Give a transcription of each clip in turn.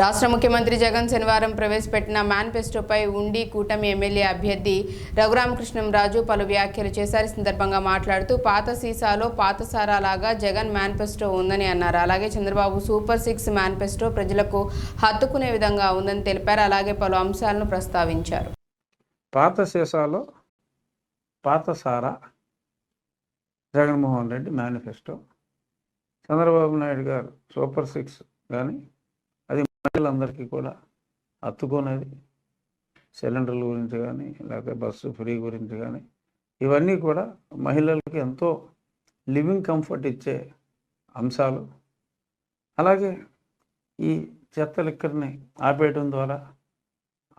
రాష్ట్ర ముఖ్యమంత్రి జగన్ శనివారం ప్రవేశపెట్టిన మేనిఫెస్టోపై ఉండి కూటమి ఎమ్మెల్యే అభ్యర్థి రఘురామకృష్ణంరాజు పలు వ్యాఖ్యలు చేశారు. సందర్భంగా మాట్లాడుతూ పాత సీసాలో పాత సారాలాగా జగన్ మేనిఫెస్టో ఉందని అన్నారు. అలాగే చంద్రబాబు సూపర్ 6 మేనిఫెస్టో ప్రజలకు హత్తుకునే విధంగా ఉందని తెలిపారు. అలాగే పలు అంశాలను ప్రస్తావించారు. పాత సీసాలో పాత సారా జగన్మోహన్ రెడ్డి మేనిఫెస్టో, చంద్రబాబు నాయుడు గారు సూపర్ 6 కానీ అది మహిళలందరికీ కూడా హత్తుకునేది. సిలిండర్ల గురించి కానీ లేకపోతే బస్సు ఫ్రీ గురించి కానీ ఇవన్నీ కూడా మహిళలకి ఎంతో లివింగ్ కంఫర్ట్ ఇచ్చే అంశాలు. అలాగే ఈ చెత్త లిక్కర్ని ఆపేయడం ద్వారా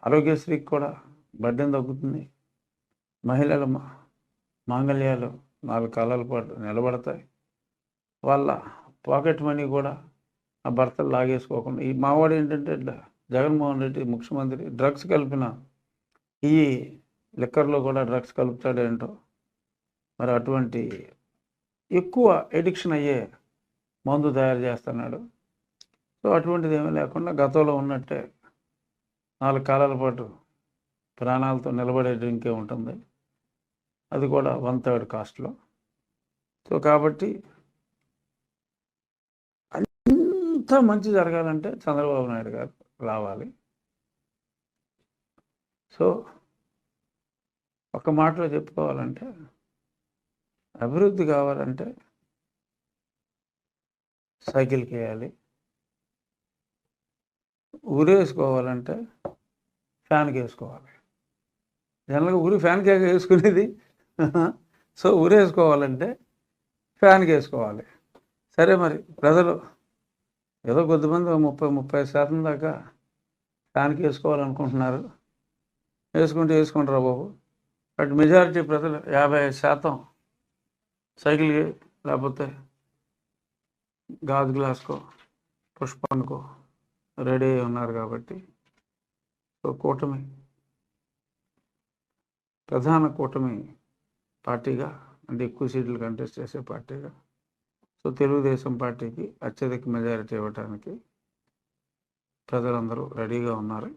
ఆరోగ్యశ్రీకి కూడా బడ్డెం తగ్గుతుంది. మహిళల మాంగళ్యాలు 4 కాలాల పాటు నిలబడతాయి. వాళ్ళ పాకెట్ మనీ కూడా ఆ భర్తలు లాగేసుకోకుండా. ఈ మావాడు ఏంటంటే జగన్మోహన్ రెడ్డి ముఖ్యమంత్రి డ్రగ్స్ కలిపిన ఈ లిక్కర్లో కూడా డ్రగ్స్ కలుపుతాడేంటో మరి. అటువంటి ఎక్కువ ఎడిక్షన్ అయ్యే మందు తయారు చేస్తున్నాడు. సో అటువంటిది ఏమీ లేకుండా గతంలో ఉన్నట్టే 4 కాలాల పాటు ప్రాణాలతో నిలబడే డ్రింకే ఉంటుంది. అది కూడా 1/3 కాస్ట్లో. సో కాబట్టి అంతా మంచి జరగాలంటే చంద్రబాబు నాయుడు గారు రావాలి. సో ఒక మాటలో చెప్పుకోవాలంటే అభివృద్ధి కావాలంటే సైకిల్కి వేయాలి, ఊరేసుకోవాలంటే ఫ్యాన్కి వేసుకోవాలి. జనరల్గా ఊరి ఫ్యాన్కి వేసుకునేది. సో ఊరేసుకోవాలంటే ఫ్యాన్కి వేసుకోవాలి. సరే, మరి ప్రజలు ఏదో కొద్దిమంది 30% దాకా ఫ్యాన్కి వేసుకోవాలనుకుంటున్నారు. వేసుకుంటారా బాబు. బట్ మెజారిటీ ప్రజలు 50% సైకిల్కి లేకపోతే గాజు గ్లాస్కో పుష్పానికో రెడీ అయి ఉన్నారు. కాబట్టి సో కూటమి ప్రధాన కూటమి పార్టీగా, అంటే ఎక్కువ సీట్లు కంటెస్ట్ చేసే పార్టీగా, సో తెలుగుదేశం పార్టీకి అత్యధిక మెజారిటీ ఇవ్వడానికి ప్రజలందరూ రెడీగా ఉన్నారు.